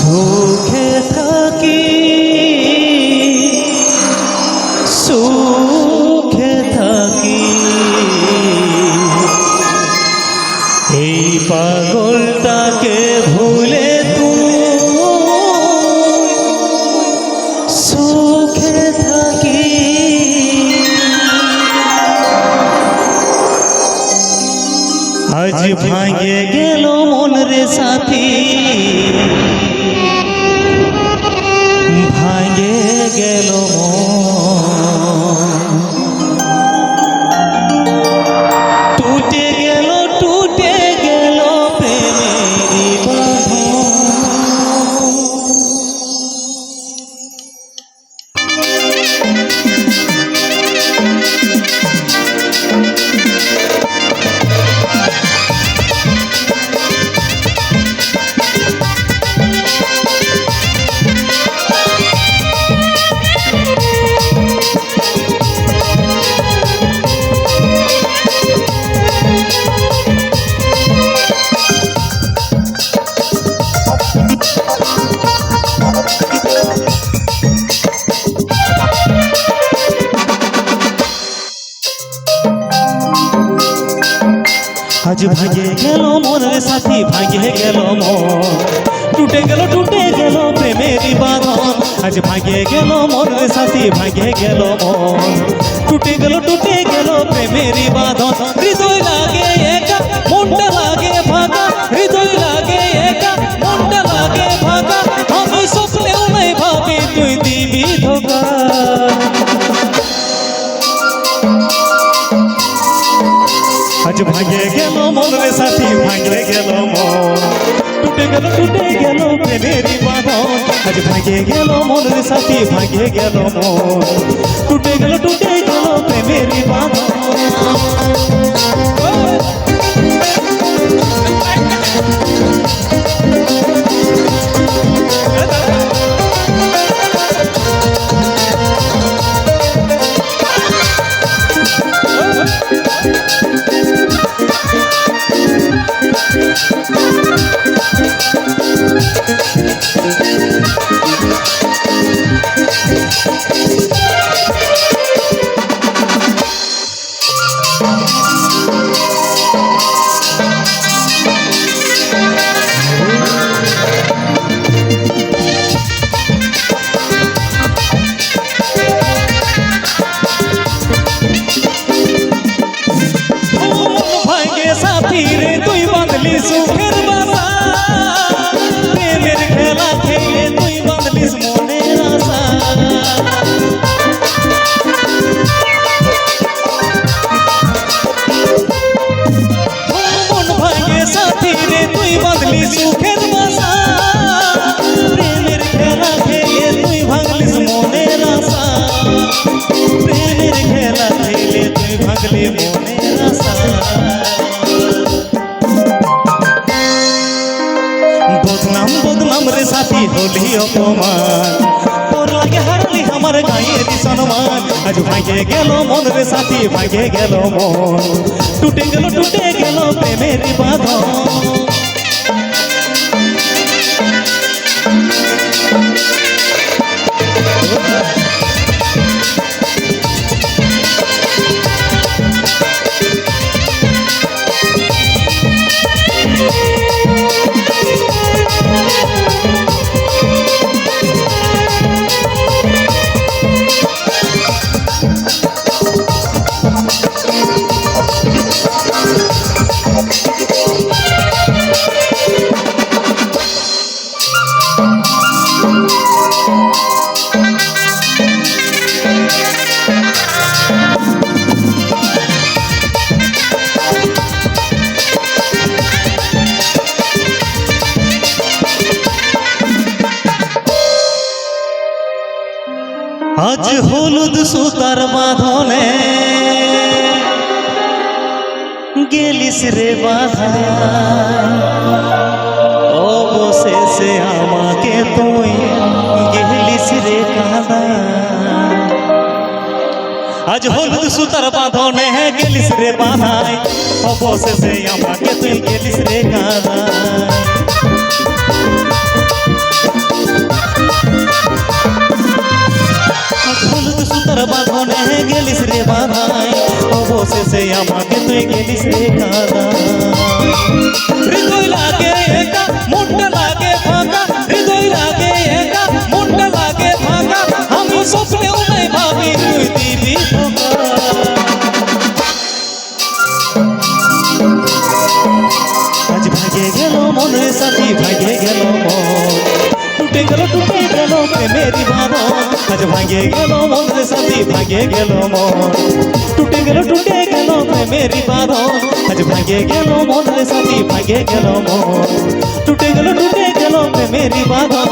সুখে থাকি সুখে থাকি এই পাগলটাকে ভুলে তুই সুখে থাকি। আজ ভাঙে গেল মন রে সাথী, ভাঙে গেল টুটে গেল প্রেমেরই বাঁধন। আজ ভাঙে গেল মন রে সাথী, ভাঙে গেল মন, টুটে গেল প্রেমেরই বাঁধন। আজ ভাঙে গেল মন রে সাথী, ভাঙে গেল মন, টুটে গেল প্রেমেরই বাঁধন। হৃদয় লাগে একা, মনটা লাগে ফাঁকা, হৃদয় লাগে একা, মনটা লাগে ফাঁকা। আমি স্বপ্নেও নাই ভাবি তুই দিবি ধোঁকা। আজ ভাঙে গেল মন রে সাথী, ভাঙে গেল মন, টুটে গেল প্রেমেরই বাঁধন। আজ ভাঙে গেল মন রে সাথী, ভাঙে গেল মন, টুটে গেল প্রেমেরই বাঁধন। তুই বাঁধলি সুখের বাসা, প্রেমের খেলা খেলে তুই বাঁধলিস মনের আশা। মন ভাঙে সাথী রে তুই বাঁধলি সুখের বাসা, প্রেমের খেলা খেলে তুই ভাঙলিস মনের আশা। প্রেমের খেলা খেলে তুই ভাঙলি মনের আশা। বদনাম রে সাথী হলি অপমান, তোর লাগে হারলি আমার গায়ের সম্মান। আজ ভাঙে গেল মন রে সাথী, ভাঙে গেল মন, টুটে গেল প্রেমেরই বাঁধন। আজ হলুদ সুতার বাঁধনে গেলিস রে বাধা, অবশেষে আমাকে তুই গেলিস রে কাঁদা। আজ হলুদ সুতার বাঁধনে গেলিস রে বাধায়, অবশেষে আমাকে তুই গেলিস রে কাঁদা। মমতার বাঁধনে গেলিস রে বাধাই অবশেষে আমাকে তুই গেলিস রে কাদাই হৃদয় লাগে একা মনটা লাগে ফাঁকা হৃদয় লাগে একা মনটা লাগে ফাঁকা আমি স্বপ্নেও নাই ভাবি তুই দিবি ধোঁকা আজ ভাগে গেল মনের সাথী ভাগে গেল মন টুটে গেল প্রেমেরই বাঁধন আজ ভাগে গেল মনের সাথী ভাগে গেল মন টুটে গেল প্রেমেরই বাঁধন আজ ভাগে গেল মনের সাথী ভাগে গেল মন টুটে গেল প্রেমেরই বাঁধন